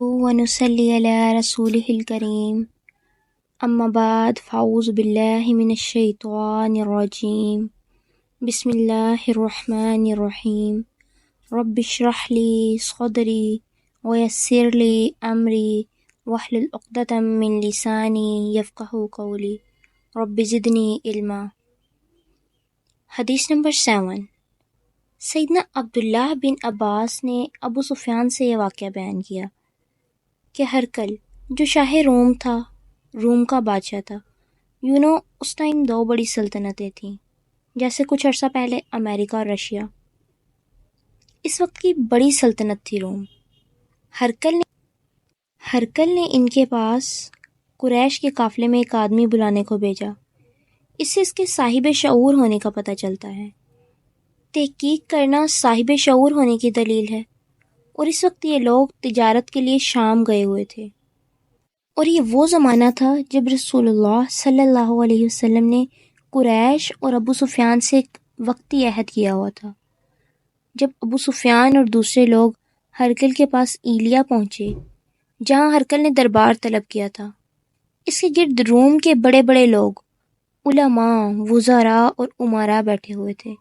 ونصلي على رسوله الكريم أما بعد فأعوذ بالله من الشيطان الرجيم بسم الله الرحمن الرحيم رب اشرح لي صدري ويسر لي أمري واحلل عقدة من لساني يفقهوا قولي رب زدني علما۔ حدیث نمبر 7۔ سیدنا عبداللہ بن عباس نے ابو سفیان سے یہ واقعہ بیان کیا کہ ہرقل جو شاہ روم تھا، روم کا بادشاہ تھا، اس ٹائم 2 بڑی سلطنتیں تھیں، جیسے کچھ عرصہ پہلے امریکہ اور رشیا۔ اس وقت کی بڑی سلطنت تھی روم۔ ہرقل نے ان کے پاس قریش کے قافلے میں ایک آدمی بلانے کو بھیجا۔ اس سے اس کے صاحب شعور ہونے کا پتہ چلتا ہے۔ تحقیق کرنا صاحب شعور ہونے کی دلیل ہے۔ اور اس وقت یہ لوگ تجارت کے لیے شام گئے ہوئے تھے، اور یہ وہ زمانہ تھا جب رسول اللہ صلی اللہ علیہ وسلم نے قریش اور ابو سفیان سے ایک وقتی عہد کیا ہوا تھا۔ جب ابو سفیان اور دوسرے لوگ ہرقل کے پاس ایلیا پہنچے، جہاں ہرقل نے دربار طلب کیا تھا، اس کے گرد روم کے بڑے بڑے لوگ، علماء، وزراء اور امراء بیٹھے ہوئے تھے۔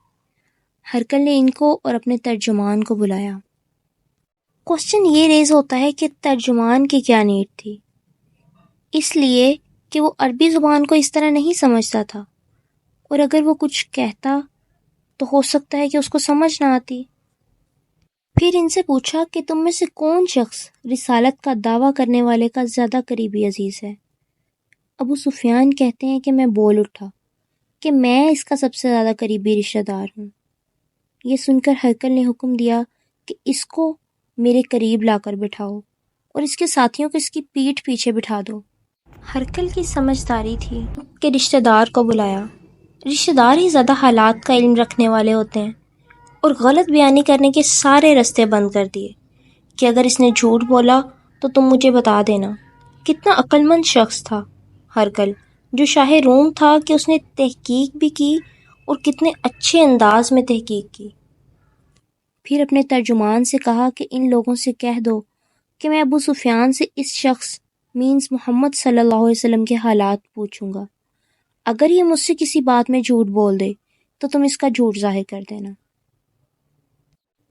ہرقل نے ان کو اور اپنے ترجمان کو بلایا۔ کوسچن یہ ریز ہوتا ہے کہ ترجمان کی کیا نیڈ تھی؟ اس لیے کہ وہ عربی زبان کو اس طرح نہیں سمجھتا تھا، اور اگر وہ کچھ کہتا تو ہو سکتا ہے کہ اس کو سمجھ نہ آتی۔ پھر ان سے پوچھا کہ تم میں سے کون شخص رسالت کا دعویٰ کرنے والے کا زیادہ قریبی عزیز ہے؟ ابو سفیان کہتے ہیں کہ میں بول اٹھا کہ میں اس کا سب سے زیادہ قریبی رشتہ دار ہوں۔ یہ سن کر ہرقل نے حکم دیا کہ اس کو میرے قریب لا کر بٹھاؤ اور اس کے ساتھیوں کو اس کی پیٹھ پیچھے بٹھا دو۔ ہرقل کی سمجھداری تھی کہ رشتہ دار کو بلایا۔ رشتہ دار ہی زیادہ حالات کا علم رکھنے والے ہوتے ہیں، اور غلط بیانی کرنے کے سارے رستے بند کر دیے کہ اگر اس نے جھوٹ بولا تو تم مجھے بتا دینا۔ کتنا عقل مند شخص تھا ہرقل، جو شاہ روم تھا، کہ اس نے تحقیق بھی کی اور کتنے اچھے انداز میں تحقیق کی۔ پھر اپنے ترجمان سے کہا کہ ان لوگوں سے کہہ دو کہ میں ابو سفیان سے اس شخص محمد صلی اللہ علیہ وسلم کے حالات پوچھوں گا۔ اگر یہ مجھ سے کسی بات میں جھوٹ بول دے تو تم اس کا جھوٹ ظاہر کر دینا۔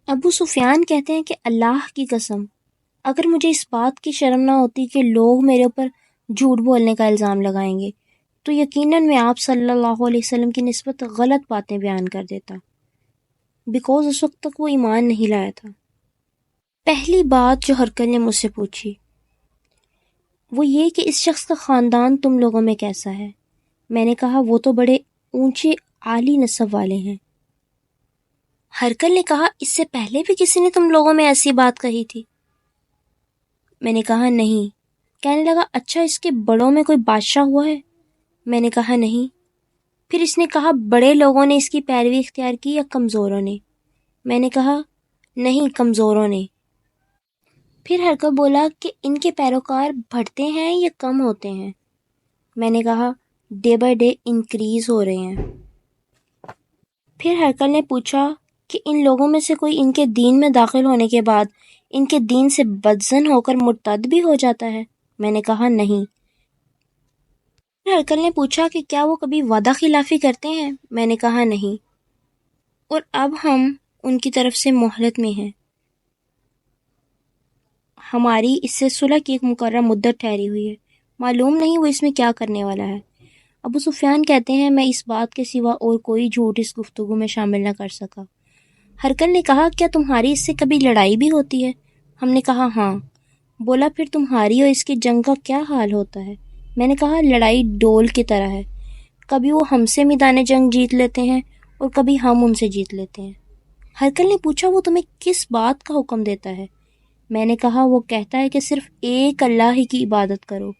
ابو سفیان کہتے ہیں کہ اللہ کی قسم، اگر مجھے اس بات کی شرم نہ ہوتی کہ لوگ میرے اوپر جھوٹ بولنے کا الزام لگائیں گے، تو یقیناً میں آپ صلی اللہ علیہ وسلم کی نسبت غلط باتیں بیان کر دیتا، بیکوز اس وقت تک وہ ایمان نہیں لایا تھا۔ پہلی بات جو ہرقل نے مجھ سے پوچھی وہ یہ کہ اس شخص کا خاندان تم لوگوں میں کیسا ہے؟ میں نے کہا وہ تو بڑے اونچے عالی نسب والے ہیں۔ ہرقل نے کہا اس سے پہلے بھی کسی نے تم لوگوں میں ایسی بات کہی تھی؟ میں نے کہا نہیں۔ کہنے لگا اچھا اس کے بڑوں میں کوئی بادشاہ ہوا ہے؟ میں نے کہا نہیں۔ پھر اس نے کہا بڑے لوگوں نے اس کی پیروی اختیار کی یا کمزوروں نے؟ میں نے کہا نہیں، کمزوروں نے۔ پھر ہرقل بولا کہ ان کے پیروکار بڑھتے ہیں یا کم ہوتے ہیں؟ میں نے کہا ڈے بائی ڈے انکریز ہو رہے ہیں۔ پھر ہرقل نے پوچھا کہ ان لوگوں میں سے کوئی ان کے دین میں داخل ہونے کے بعد ان کے دین سے بدظن ہو کر مرتد بھی ہو جاتا ہے؟ میں نے کہا نہیں۔ پھر ہرقل نے پوچھا کہ کیا وہ کبھی وعدہ خلافی کرتے ہیں؟ میں نے کہا نہیں۔ اور اب ہم ان کی طرف سے مہلت میں ہیں، ہماری اس سے صلح کی ایک مقررہ مدت ٹھہری ہوئی ہے، معلوم نہیں وہ اس میں کیا کرنے والا ہے۔ ابو سفیان کہتے ہیں میں اس بات کے سوا اور کوئی جھوٹ اس گفتگو میں شامل نہ کر سکا۔ ہرقل نے کہا کیا تمہاری اس سے کبھی لڑائی بھی ہوتی ہے؟ ہم نے کہا ہاں۔ بولا پھر تمہاری اور اس کی جنگ کا کیا حال ہوتا ہے؟ میں نے کہا لڑائی ڈول کی طرح ہے، کبھی وہ ہم سے میدان جنگ جیت لیتے ہیں اور کبھی ہم ان سے جیت لیتے ہیں۔ ہرقل نے پوچھا وہ تمہیں کس بات کا حکم دیتا ہے؟ میں نے کہا وہ کہتا ہے کہ صرف ایک اللہ ہی کی عبادت کرو،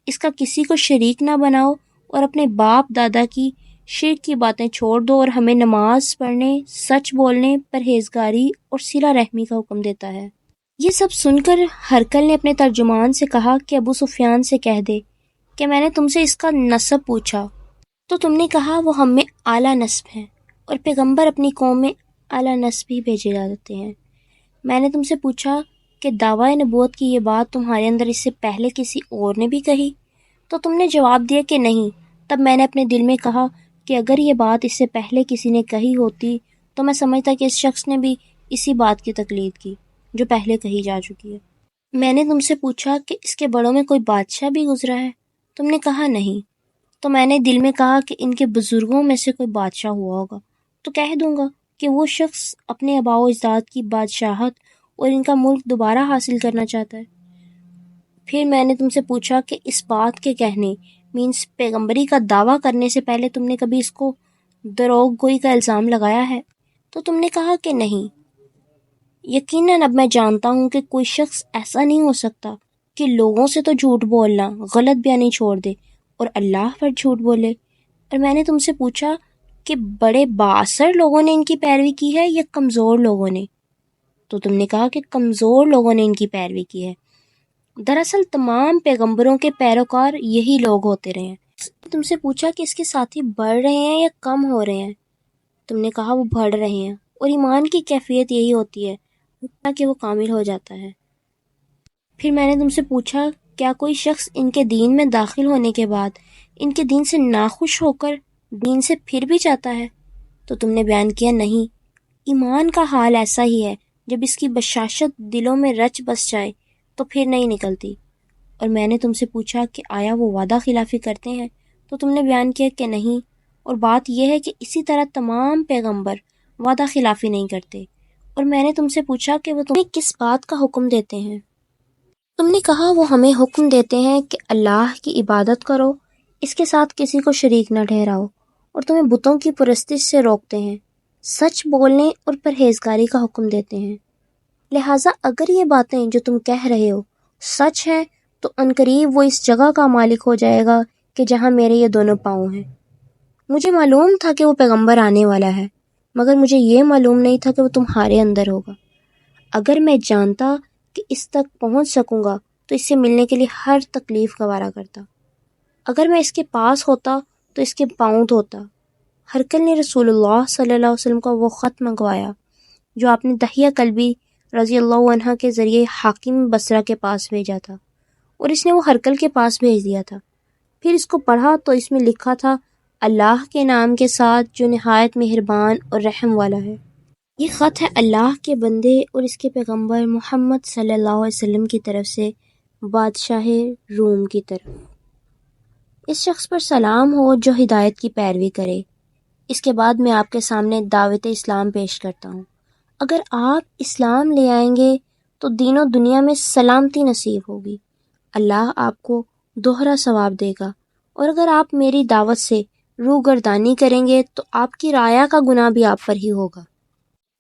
اس کا کسی کو شریک نہ بناؤ، اور اپنے باپ دادا کی شرک کی باتیں چھوڑ دو، اور ہمیں نماز پڑھنے، سچ بولنے، پرہیزگاری اور صلہ رحمی کا حکم دیتا ہے۔ یہ سب سن کر ہرقل نے اپنے ترجمان سے کہا کہ ابو سفیان سے کہہ دے کہ میں نے تم سے اس کا نسب پوچھا تو تم نے کہا وہ ہم میں اعلیٰ نسب ہیں، اور پیغمبر اپنی قوم میں اعلیٰ نسب ہی بھیجے جاتے ہیں۔ میں نے تم سے پوچھا کہ دعویٰ نبوت کی یہ بات تمہارے اندر اس سے پہلے کسی اور نے بھی کہی؟ تو تم نے جواب دیا کہ نہیں۔ تب میں نے اپنے دل میں کہا کہ اگر یہ بات اس سے پہلے کسی نے کہی ہوتی تو میں سمجھتا کہ اس شخص نے بھی اسی بات کی تقلید کی جو پہلے کہی جا چکی ہے۔ میں نے تم سے پوچھا کہ اس کے بڑوں میں کوئی بادشاہ بھی گزرا ہے؟ تم نے کہا نہیں۔ تو میں نے دل میں کہا کہ ان کے بزرگوں میں سے کوئی بادشاہ ہوا ہوگا تو کہہ دوں گا کہ وہ شخص اپنے آباء و اجداد کی بادشاہت اور ان کا ملک دوبارہ حاصل کرنا چاہتا ہے۔ پھر میں نے تم سے پوچھا کہ اس بات کے کہنے مینس پیغمبری کا دعویٰ کرنے سے پہلے تم نے کبھی اس کو دروغ گوئی کا الزام لگایا ہے؟ تو تم نے کہا کہ نہیں۔ یقیناً اب میں جانتا ہوں کہ کوئی شخص ایسا نہیں ہو سکتا کہ لوگوں سے تو جھوٹ بولنا، غلط بیانی چھوڑ دے اور اللہ پر جھوٹ بولے۔ اور میں نے تم سے پوچھا کہ بڑے بااثر لوگوں نے ان کی پیروی کی ہے یا کمزور لوگوں نے؟ تو تم نے کہا کہ کمزور لوگوں نے ان کی پیروی کی ہے۔ دراصل تمام پیغمبروں کے پیروکار یہی لوگ ہوتے رہے ہیں۔ تم سے پوچھا کہ اس کے ساتھی بڑھ رہے ہیں یا کم ہو رہے ہیں؟ تم نے کہا وہ بڑھ رہے ہیں، اور ایمان کی کیفیت یہی ہوتی ہے کہ وہ کامل ہو جاتا ہے۔ پھر میں نے تم سے پوچھا کیا کوئی شخص ان کے دین میں داخل ہونے کے بعد ان کے دین سے ناخوش ہو کر دین سے پھر بھی جاتا ہے؟ تو تم نے بیان کیا نہیں، ایمان کا حال ایسا ہی ہے، جب اس کی بشاشت دلوں میں رچ بس جائے تو پھر نہیں نکلتی۔ اور میں نے تم سے پوچھا کہ آیا وہ وعدہ خلافی کرتے ہیں؟ تو تم نے بیان کیا کہ نہیں، اور بات یہ ہے کہ اسی طرح تمام پیغمبر وعدہ خلافی نہیں کرتے۔ اور میں نے تم سے پوچھا کہ وہ تمہیں کس بات کا حکم دیتے ہیں؟ تم نے کہا وہ ہمیں حکم دیتے ہیں کہ اللہ کی عبادت کرو، اس کے ساتھ کسی کو شریک نہ ٹھہراؤ، اور تمہیں بتوں کی پرستش سے روکتے ہیں، سچ بولنے اور پرہیزگاری کا حکم دیتے ہیں۔ لہٰذا اگر یہ باتیں جو تم کہہ رہے ہو سچ ہیں تو عنقریب وہ اس جگہ کا مالک ہو جائے گا کہ جہاں میرے یہ دونوں پاؤں ہیں۔ مجھے معلوم تھا کہ وہ پیغمبر آنے والا ہے، مگر مجھے یہ معلوم نہیں تھا کہ وہ تمہارے اندر ہوگا۔ اگر میں جانتا کہ اس تک پہنچ سکوں گا تو اس سے ملنے کے لیے ہر تکلیف گوارا کرتا۔ اگر میں اس کے پاس ہوتا تو اس کے پاؤں دھوتا۔ ہرقل نے رسول اللہ صلی اللہ علیہ وسلم کا وہ خط منگوایا جو آپ نے دحیہ کلبی رضی اللہ عنہ کے ذریعے حاکم بصرہ کے پاس بھیجا تھا، اور اس نے وہ ہرقل کے پاس بھیج دیا تھا۔ پھر اس کو پڑھا تو اس میں لکھا تھا اللہ کے نام کے ساتھ جو نہایت مہربان اور رحم والا ہے۔ یہ خط ہے اللہ کے بندے اور اس کے پیغمبر محمد صلی اللہ علیہ وسلم کی طرف سے بادشاہ روم کی طرف۔ اس شخص پر سلام ہو جو ہدایت کی پیروی کرے۔ اس کے بعد میں آپ کے سامنے دعوت اسلام پیش کرتا ہوں۔ اگر آپ اسلام لے آئیں گے تو دین و دنیا میں سلامتی نصیب ہوگی، اللہ آپ کو دوہرا ثواب دے گا، اور اگر آپ میری دعوت سے روگردانی کریں گے تو آپ کی رعایا کا گناہ بھی آپ پر ہی ہوگا۔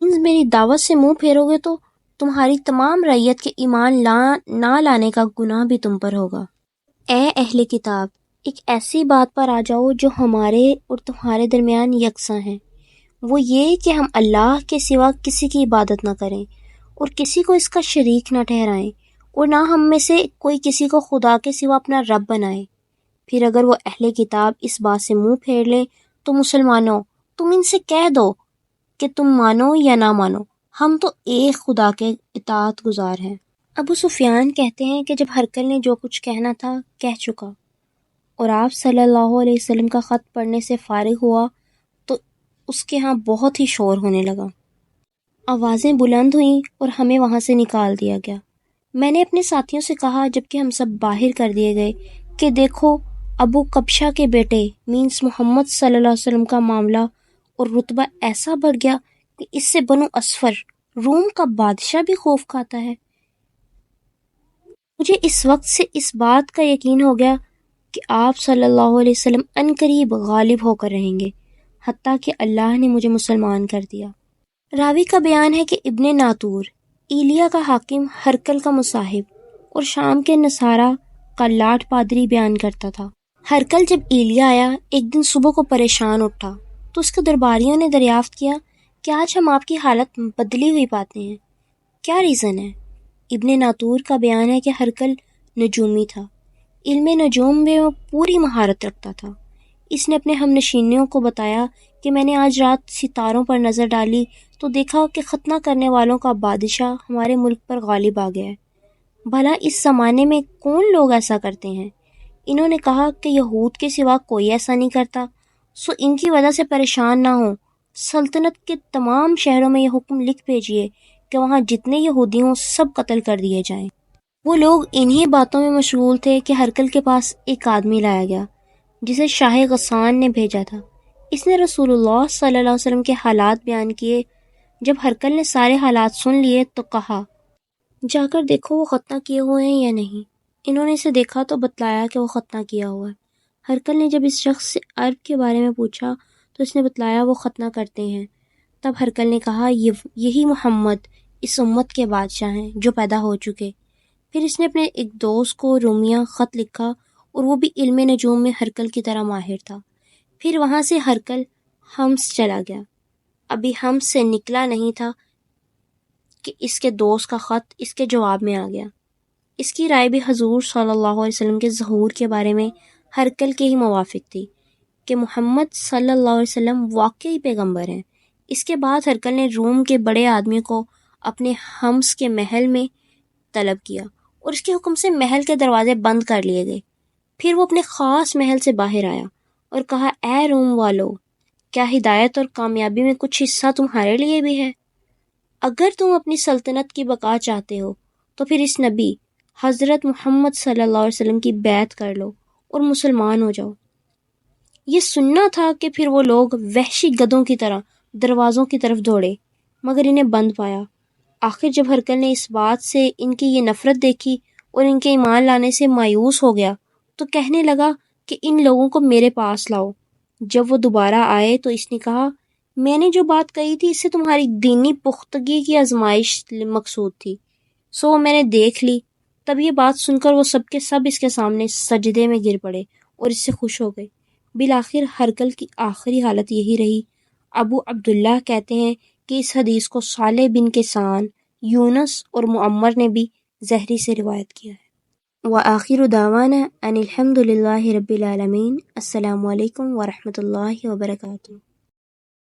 میری دعوت سے منہ پھیرو گے تو تمہاری تمام رعیت کے ایمان نہ لانے کا گناہ بھی تم پر ہوگا۔ اے اہل کتاب، ایک ایسی بات پر آ جاؤ جو ہمارے اور تمہارے درمیان یکساں ہے، وہ یہ کہ ہم اللہ کے سوا کسی کی عبادت نہ کریں اور کسی کو اس کا شریک نہ ٹھہرائیں، اور نہ ہم میں سے کوئی کسی کو خدا کے سوا اپنا رب بنائے۔ پھر اگر وہ اہل کتاب اس بات سے منہ پھیر لیں تو مسلمانوں، تم ان سے کہہ دو کہ تم مانو یا نہ مانو، ہم تو ایک خدا کے اطاعت گزار ہیں۔ ابو سفیان کہتے ہیں کہ جب ہرقل نے جو کچھ کہنا تھا کہہ چکا اور آپ صلی اللہ علیہ وسلم کا خط پڑھنے سے فارغ ہوا تو اس کے ہاں بہت ہی شور ہونے لگا، آوازیں بلند ہوئیں اور ہمیں وہاں سے نکال دیا گیا۔ میں نے اپنے ساتھیوں سے کہا جبکہ ہم سب باہر کر دیے گئے کہ دیکھو ابو قبشہ کے بیٹے مینس محمد صلی اللہ علیہ وسلم کا معاملہ اور رتبہ ایسا بڑھ گیا کہ اس سے بنو اسفر روم کا بادشاہ بھی خوف کھاتا ہے۔ مجھے اس وقت سے اس بات کا یقین ہو گیا کہ آپ صلی اللہ علیہ وسلم عنقریب غالب ہو کر رہیں گے، حتیٰ کہ اللہ نے مجھے مسلمان کر دیا۔ راوی کا بیان ہے کہ ابن ناطور ایلیا کا حاکم ہرقل کا مصاحب اور شام کے نصارہ کا لاٹ پادری بیان کرتا تھا۔ ہرقل جب ایلیا آیا ایک دن صبح کو پریشان اٹھا تو اس کے درباریوں نے دریافت کیا کہ آج ہم آپ کی حالت بدلی ہوئی پاتے ہیں، کیا ریزن ہے؟ ابن ناطور کا بیان ہے کہ ہرقل نجومی تھا، علم نجوم میں وہ پوری مہارت رکھتا تھا۔ اس نے اپنے ہم نشینیوں کو بتایا کہ میں نے آج رات ستاروں پر نظر ڈالی تو دیکھا کہ ختنہ کرنے والوں کا بادشاہ ہمارے ملک پر غالب آ گیا ہے۔ بھلا اس زمانے میں کون لوگ ایسا کرتے ہیں؟ انہوں نے کہا کہ یہود کے سوا کوئی ایسا نہیں کرتا، سو ان کی وجہ سے پریشان نہ ہوں، سلطنت کے تمام شہروں میں یہ حکم لکھ بھیجیے کہ وہاں جتنے یہودی ہوں سب قتل کر دیے جائیں۔ وہ لوگ انہی باتوں میں مشغول تھے کہ ہرقل کے پاس ایک آدمی لایا گیا جسے شاہ غسان نے بھیجا تھا۔ اس نے رسول اللہ صلی اللہ علیہ وسلم کے حالات بیان کیے۔ جب ہرقل نے سارے حالات سن لیے تو کہا، جا کر دیکھو وہ ختنہ کیے ہوئے ہیں یا نہیں۔ انہوں نے اسے دیکھا تو بتلایا کہ وہ ختنہ کیا ہوا ہے۔ ہرقل نے جب اس شخص سے عرب کے بارے میں پوچھا تو اس نے بتلایا وہ ختنہ کرتے ہیں۔ تب ہرقل نے کہا، یہی محمد اس امت کے بادشاہ ہیں جو پیدا ہو چکے۔ پھر اس نے اپنے ایک دوست کو رومیہ خط لکھا اور وہ بھی علم نجوم میں ہرقل کی طرح ماہر تھا۔ پھر وہاں سے ہرقل حمص چلا گیا۔ ابھی حمص سے نکلا نہیں تھا کہ اس کے دوست کا خط اس کے جواب میں آ گیا۔ اس کی رائے بھی حضور صلی اللہ علیہ وسلم کے ظہور کے بارے میں ہرقل کے ہی موافق تھی کہ محمد صلی اللہ علیہ وسلم واقعی پیغمبر ہیں۔ اس کے بعد ہرقل نے روم کے بڑے آدمی کو اپنے حمص کے محل میں طلب کیا اور اس کے حکم سے محل کے دروازے بند کر لیے گئے۔ پھر وہ اپنے خاص محل سے باہر آیا اور کہا، اے روم والو، کیا ہدایت اور کامیابی میں کچھ حصہ تمہارے لیے بھی ہے؟ اگر تم اپنی سلطنت کی بقا چاہتے ہو تو پھر اس نبی حضرت محمد صلی اللہ علیہ وسلم کی بیعت کر لو اور مسلمان ہو جاؤ۔ یہ سننا تھا کہ پھر وہ لوگ وحشی گدھوں کی طرح دروازوں کی طرف دوڑے مگر انہیں بند پایا۔ آخر جب ہرقل نے اس بات سے ان کی یہ نفرت دیکھی اور ان کے ایمان لانے سے مایوس ہو گیا تو کہنے لگا کہ ان لوگوں کو میرے پاس لاؤ۔ جب وہ دوبارہ آئے تو اس نے کہا، میں نے جو بات کہی تھی اس سے تمہاری دینی پختگی کی آزمائش مقصود تھی، سو میں نے دیکھ لی۔ تب یہ بات سن کر وہ سب کے سب اس کے سامنے سجدے میں گر پڑے اور اس سے خوش ہو گئے۔ بالآخر ہرقل کی آخری حالت یہی رہی۔ ابو عبداللہ کہتے ہیں کہ اس حدیث کو صالح بن کیسان، یونس اور معمر نے بھی زہری سے روایت کیا ہے۔ وآخر دعوانا ان الحمد للہ رب العالمین۔ السلام علیکم ورحمۃ اللہ وبرکاتہ۔